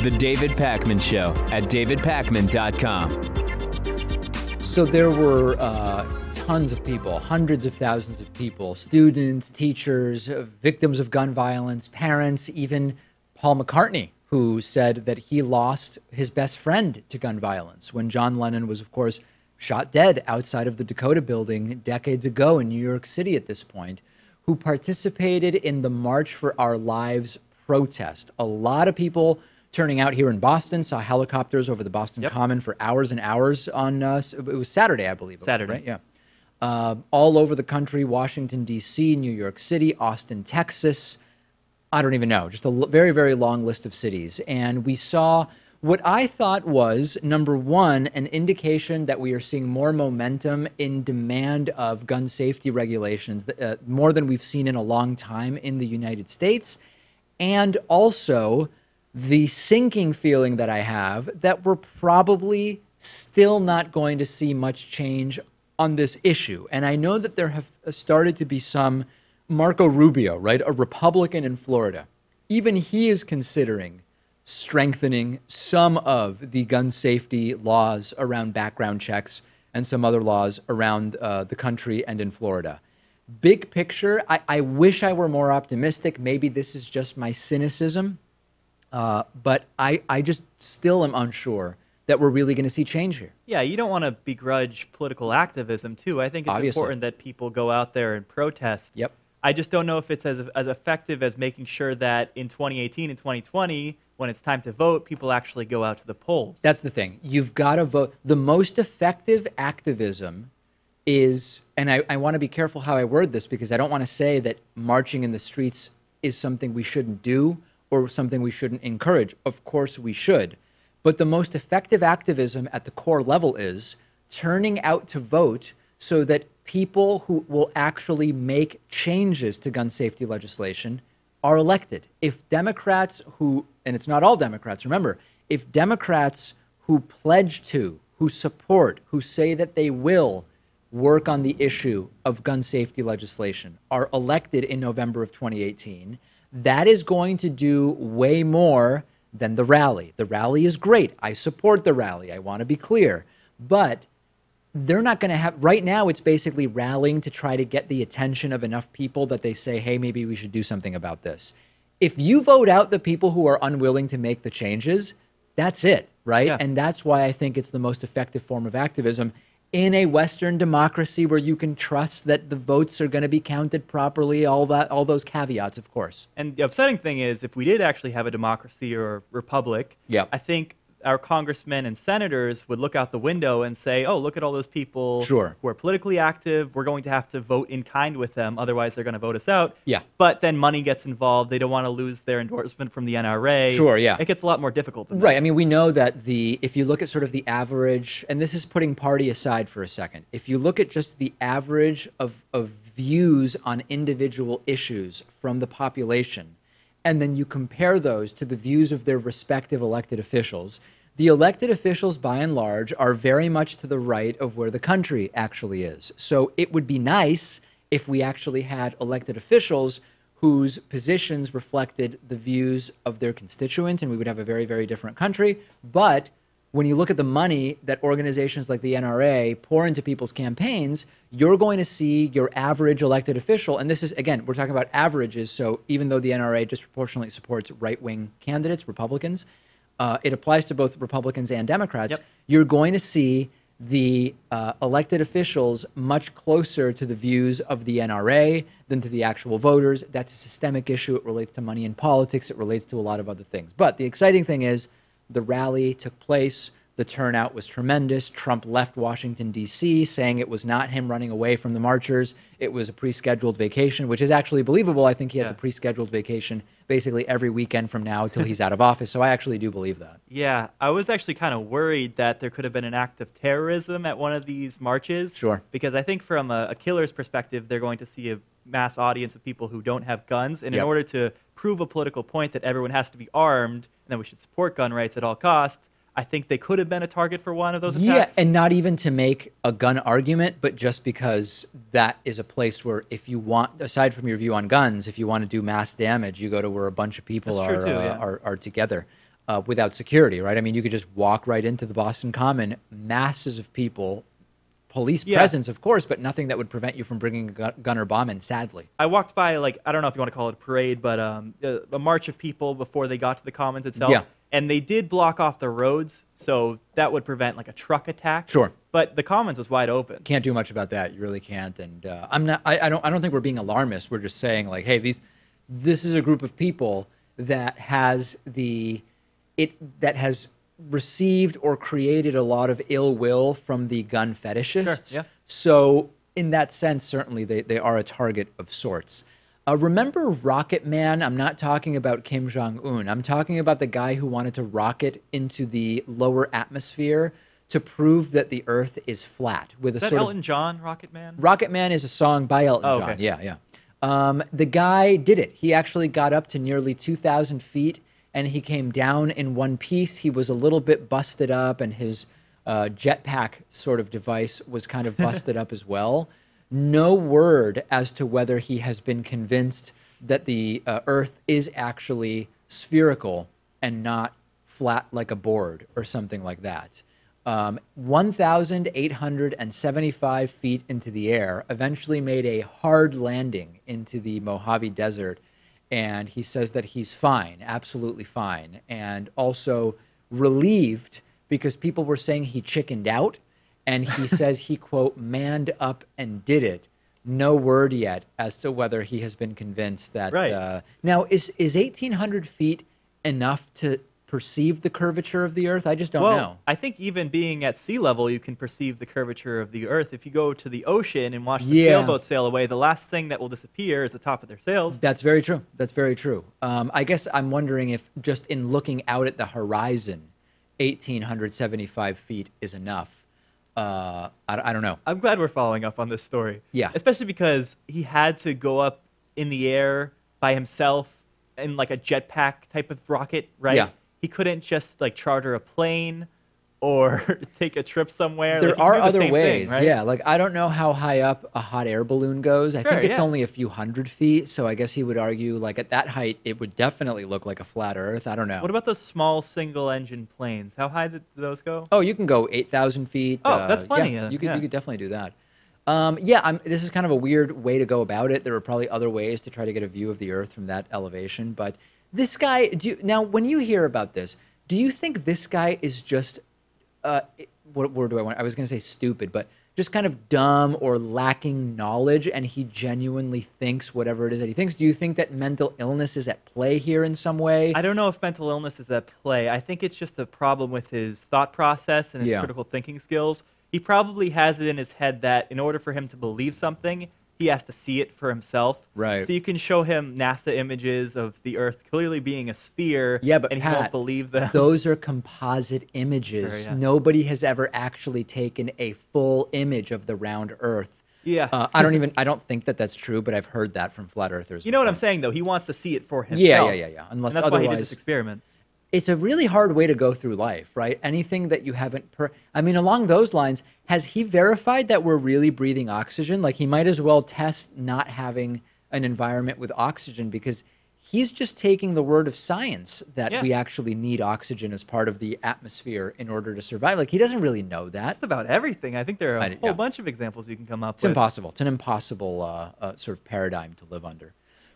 The David Pakman Show at davidpakman.com. So there were tons of people, hundreds of thousands of people, students, teachers, victims of gun violence, parents, even Paul McCartney, who said that he lost his best friend to gun violence when John Lennon was, of course, shot dead outside of the Dakota Building decades ago in New York City at this point, who participated in the March for Our Lives protest. A lot of people turning out here in Boston, saw helicopters over the Boston Common for hours and hours on, it was Saturday, I believe. Saturday. Right? Yeah. All over the country, Washington, D.C., New York City, Austin, Texas. I don't even know, just a very, very long list of cities. And we saw what I thought was, number one, an indication that we are seeing more momentum in demand of gun safety regulations, more than we've seen in a long time in the United States. And also the sinking feeling that I have that we're probably still not going to see much change on this issue. And I know that there have started to be some, Marco Rubio, right, a Republican in Florida, even he is considering strengthening some of the gun safety laws around background checks and some other laws around the country and in Florida. Big picture, I wish I were more optimistic. Maybe this is just my cynicism. But I just still am unsure that we're really going to see change here. Yeah, you don't want to begrudge political activism, too. I think it's important that people go out there and protest. Yep. I just don't know if it's as effective as making sure that in 2018 and 2020, when it's time to vote, people actually go out to the polls. That's the thing. You've got to vote. The most effective activism is, and I want to be careful how I word this because I don't want to say that marching in the streets is something we shouldn't do or something we shouldn't encourage. Of course we should. But the most effective activism at the core level is turning out to vote so that people who will actually make changes to gun safety legislation are elected. If Democrats who, and it's not all Democrats, remember, if Democrats who pledge to, who support, who say that they will work on the issue of gun safety legislation are elected in November of 2018, that is going to do way more than the rally. The rally is great. I support the rally. I want to be clear. But they're not going to have, right now it's basically rallying to try to get the attention of enough people that they say, hey, maybe we should do something about this. If you vote out the people who are unwilling to make the changes, that's it, right? Yeah. And that's why I think it's the most effective form of activism in a Western democracy where you can trust that the votes are going to be counted properly, all those caveats, of course. And the upsetting thing is, if we did actually have a democracy or a republic, I think our congressmen and senators would look out the window and say, oh, look at all those people who are politically active. We're going to have to vote in kind with them. Otherwise, they're going to vote us out. Yeah. But then money gets involved. They don't want to lose their endorsement from the NRA. Sure, yeah. It gets a lot more difficult than that. Right. I mean, we know that if you look at sort of the average, and this is putting party aside for a second, if you look at just the average of views on individual issues from the population, and then you compare those to the views of their respective elected officials, the elected officials, by and large, are very much to the right of where the country actually is. So it would be nice if we actually had elected officials whose positions reflected the views of their constituents, and we would have a very, very different country. But when you look at the money that organizations like the NRA pour into people's campaigns, you're going to see your average elected official, and this is, again, we're talking about averages, so even though the NRA disproportionately supports right-wing candidates, Republicans, it applies to both Republicans and Democrats, you're going to see the elected officials much closer to the views of the NRA than to the actual voters. That's a systemic issue. It relates to money in politics. It relates to a lot of other things. But the exciting thing is, the rally took place. The turnout was tremendous. Trump left Washington, D.C., saying it was not him running away from the marchers. It was a pre-scheduled vacation, which is actually believable. I think he has a pre-scheduled vacation basically every weekend from now until he's out of office. So I actually do believe that. Yeah, I was actually kind of worried that there could have been an act of terrorism at one of these marches. Sure. Because I think from a killer's perspective, they're going to see a mass audience of people who don't have guns. And in order to prove a political point that everyone has to be armed and that we should support gun rights at all costs, I think they could have been a target for one of those attacks. Yeah, and not even to make a gun argument, but just because that is a place where if you want, aside from your view on guns, if you want to do mass damage, you go to where a bunch of people are together. without security, right? I mean, you could just walk right into the Boston Common, masses of people, police presence, of course, but nothing that would prevent you from bringing a gun or bomb in, sadly. I walked by, like, I don't know if you want to call it a parade, but a march of people before they got to the Commons itself. Yeah. And they did block off the roads, so that would prevent, like, a truck attack. Sure. But the Commons was wide open. Can't do much about that. You really can't. And I don't think we're being alarmist. We're just saying, like, hey, this is a group of people that has received or created a lot of ill will from the gun fetishists. Sure, yeah. So in that sense, certainly they are a target of sorts. Remember Rocket Man? I'm not talking about Kim Jong-un. I'm talking about the guy who wanted to rocket into the lower atmosphere to prove that the Earth is flat. With is that Elton John, Rocket Man? Rocket Man is a song by Elton John. Okay. Yeah. The guy did it. He actually got up to nearly 2,000 feet, and he came down in one piece. He was a little bit busted up, and his jetpack sort of device was kind of busted up as well. No word as to whether he has been convinced that the Earth is actually spherical and not flat like a board or something like that. 1,875 feet into the air, eventually made a hard landing into the Mojave Desert. And he says that he's fine, absolutely fine. And also relieved because people were saying he chickened out. And he says he, quote, manned up and did it. No word yet as to whether he has been convinced that. Right. Now, is 1,800 feet enough to perceive the curvature of the Earth? I just don't know. I think even being at sea level, you can perceive the curvature of the Earth. If you go to the ocean and watch the sailboats sail away, the last thing that will disappear is the top of their sails. That's very true. That's very true. I guess I'm wondering if just in looking out at the horizon, 1,875 feet is enough. I don't know. I'm glad we're following up on this story. Yeah. Especially because he had to go up in the air by himself in like a jetpack type of rocket, right? Yeah. He couldn't just like charter a plane or take a trip somewhere. There like, are other ways, thing, right? yeah. Like, I don't know how high up a hot air balloon goes. I think it's only a few hundred feet, so I guess he would argue, like, at that height, it would definitely look like a flat Earth. I don't know. What about those small single-engine planes? How high did those go? Oh, you can go 8,000 feet. Oh, that's plenty. Yeah, you could definitely do that. This is kind of a weird way to go about it. There are probably other ways to try to get a view of the Earth from that elevation, but this guy, now, when you hear about this, do you think this guy is just... what word do I want? I was going to say stupid, but just kind of dumb or lacking knowledge, and he genuinely thinks whatever it is that he thinks. Do you think that mental illness is at play here in some way? I don't know if mental illness is at play. I think it's just a problem with his thought process and his critical thinking skills. He probably has it in his head that in order for him to believe something, he has to see it for himself. Right. So you can show him NASA images of the Earth clearly being a sphere, but and Pat, he won't believe them. Those are composite images. Sure, yeah. Nobody has ever actually taken a full image of the round Earth. Yeah. I don't think that that's true, but I've heard that from flat earthers. You know what I'm saying, though? He wants to see it for himself. Yeah. Unless and that's otherwise, why he did this experiment. It's a really hard way to go through life, right? Anything that you haven't... along those lines, has he verified that we're really breathing oxygen? Like, he might as well test not having an environment with oxygen, because he's just taking the word of science that we actually need oxygen as part of the atmosphere in order to survive. Like, he doesn't really know that. Just about everything. I think there are a whole bunch of examples you can come up with. It's impossible. It's an impossible sort of paradigm to live under.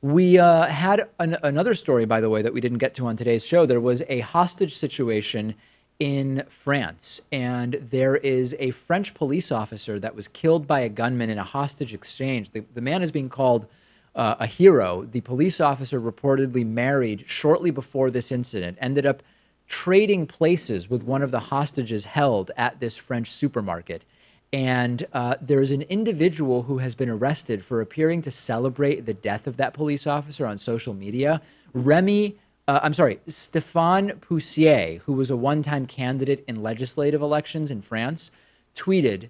We had another story, by the way, that we didn't get to on today's show. There was a hostage situation in France, and there is a French police officer that was killed by a gunman in a hostage exchange. The man is being called a hero. The police officer reportedly married shortly before this incident, ended up trading places with one of the hostages held at this French supermarket. And there is an individual who has been arrested for appearing to celebrate the death of that police officer on social media. Stéphane Poussier, who was a one-time candidate in legislative elections in France, tweeted,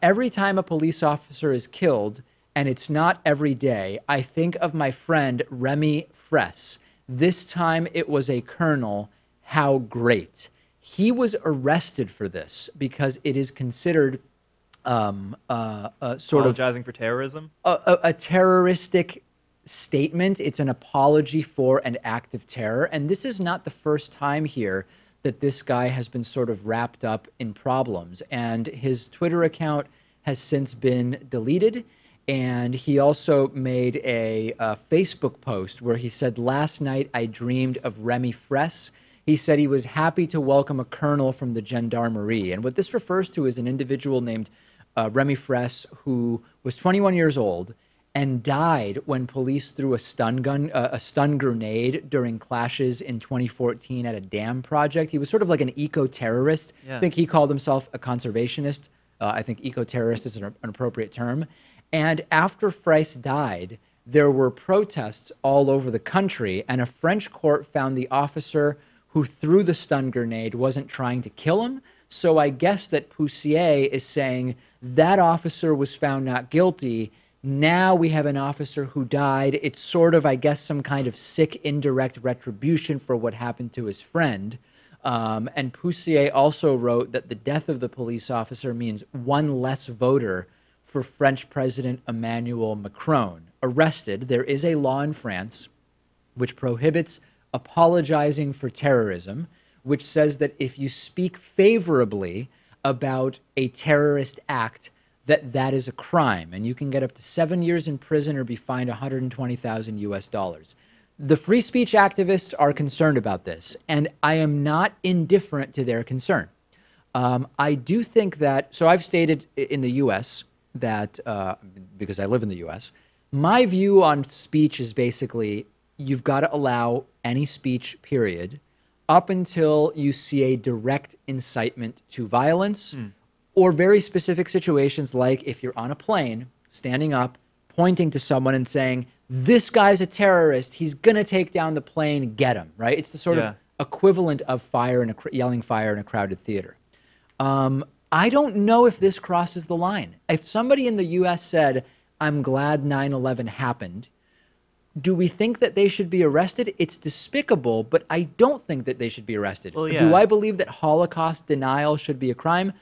"Every time a police officer is killed, and it's not every day, I think of my friend Remy Fraisse. This time it was a colonel. How great." He was arrested for this because it is considered... apologizing for terrorism? A terroristic statement. It's an apology for an act of terror. And this is not the first time here that this guy has been sort of wrapped up in problems. And his Twitter account has since been deleted. And he also made a Facebook post where he said, "Last night I dreamed of Remy Fraisse." He said he was happy to welcome a colonel from the gendarmerie. And what this refers to is an individual named Remy Fraisse, who was 21 years old and died when police threw a stun grenade during clashes in 2014 at a dam project. He was sort of like an eco-terrorist. Yeah. I think he called himself a conservationist. I think eco-terrorist is an appropriate term. And after Fraisse died, there were protests all over the country, and a French court found the officer who threw the stun grenade wasn't trying to kill him. So I guess that Poussier is saying that officer was found not guilty. Now we have an officer who died. It's sort of, I guess, some kind of sick indirect retribution for what happened to his friend. And Poussier also wrote that the death of the police officer means one less voter for French President Emmanuel Macron. Arrested, there is a law in France which prohibits apologizing for terrorism, which says that if you speak favorably about a terrorist act, that is a crime, and you can get up to 7 years in prison or be fined $120,000 US. The free speech activists are concerned about this, and I am not indifferent to their concern. I do think that, so I've stated in the U.S. that, because I live in the U.S., my view on speech is basically you've got to allow any speech, period, up until you see a direct incitement to violence or very specific situations like if you're on a plane, standing up, pointing to someone and saying, this guy's a terrorist, he's going to take down the plane, get him, right? It's the sort of equivalent of yelling fire in a crowded theater. I don't know if this crosses the line. If somebody in the U.S. said, I'm glad 9/11 happened, do we think that they should be arrested? It's despicable, but I don't think that they should be arrested. Well, do I believe that Holocaust denial should be a crime?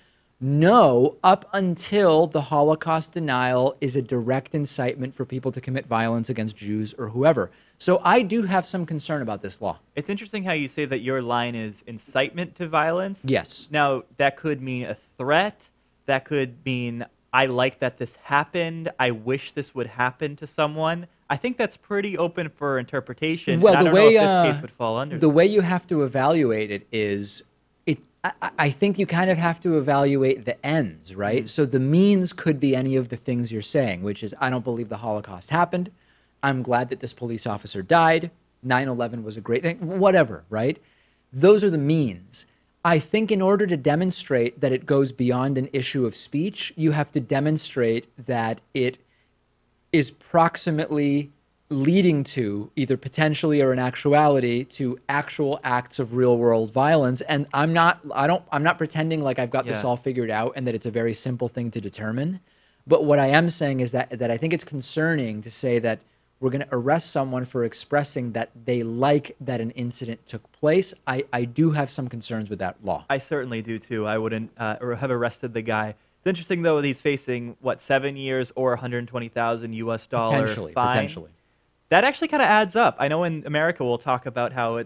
No, up until the Holocaust denial is a direct incitement for people to commit violence against Jews or whoever. So I do have some concern about this law. It's interesting how you say that your line is incitement to violence. Yes. Now, that could mean a threat. That could mean, I like that this happened. I wish this would happen to someone. I think that's pretty open for interpretation. Well, and I don't know if this case would fall under the way you have to evaluate it is, I think you kind of have to evaluate the ends, right? So the means could be any of the things you're saying, which is, I don't believe the Holocaust happened. I'm glad that this police officer died. 9/11 was a great thing, whatever, right? Those are the means. I think in order to demonstrate that it goes beyond an issue of speech, you have to demonstrate that it is proximately leading to, either potentially or in actuality, to actual acts of real world violence. And I'm not pretending like I've got this all figured out and that it's a very simple thing to determine. But what I am saying is that I think it's concerning to say that we're going to arrest someone for expressing that they like that an incident took place. I do have some concerns with that law. I certainly do too. I wouldn't have arrested the guy. It's interesting though that he's facing, what, 7 years or $120,000 US fine. Potentially. That actually kind of adds up. I know in America we'll talk about how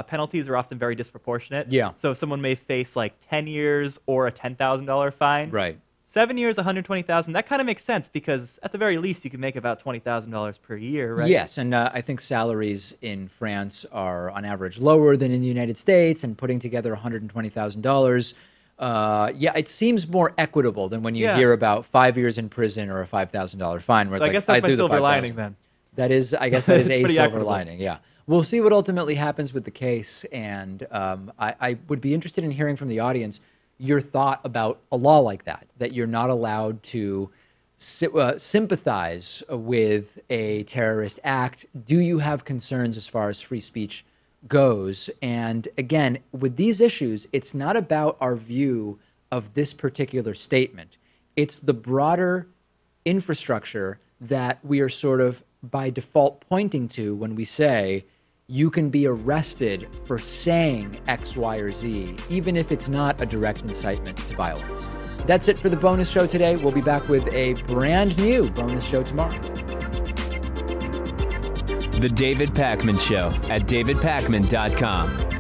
penalties are often very disproportionate. Yeah. So someone may face like 10 years or a $10,000 fine. Right. 7 years, $120,000. That kind of makes sense because at the very least you can make about $20,000 per year, right? Yes, and I think salaries in France are on average lower than in the United States, and putting together $120,000. Yeah, it seems more equitable than when you hear about 5 years in prison or a $5,000 fine. Where it's I guess that's my silver lining then. That is, I guess that is a silver lining, yeah. We'll see what ultimately happens with the case, and I would be interested in hearing from the audience your thought about a law like that you're not allowed to sympathize with a terrorist act. Do you have concerns as far as free speech goes? And again, with these issues, it's not about our view of this particular statement. It's the broader infrastructure that we are sort of by default pointing to when we say you can be arrested for saying X, Y, or Z, even if it's not a direct incitement to violence. That's it for the bonus show today. We'll be back with a brand new bonus show tomorrow. The David Pakman Show at davidpakman.com.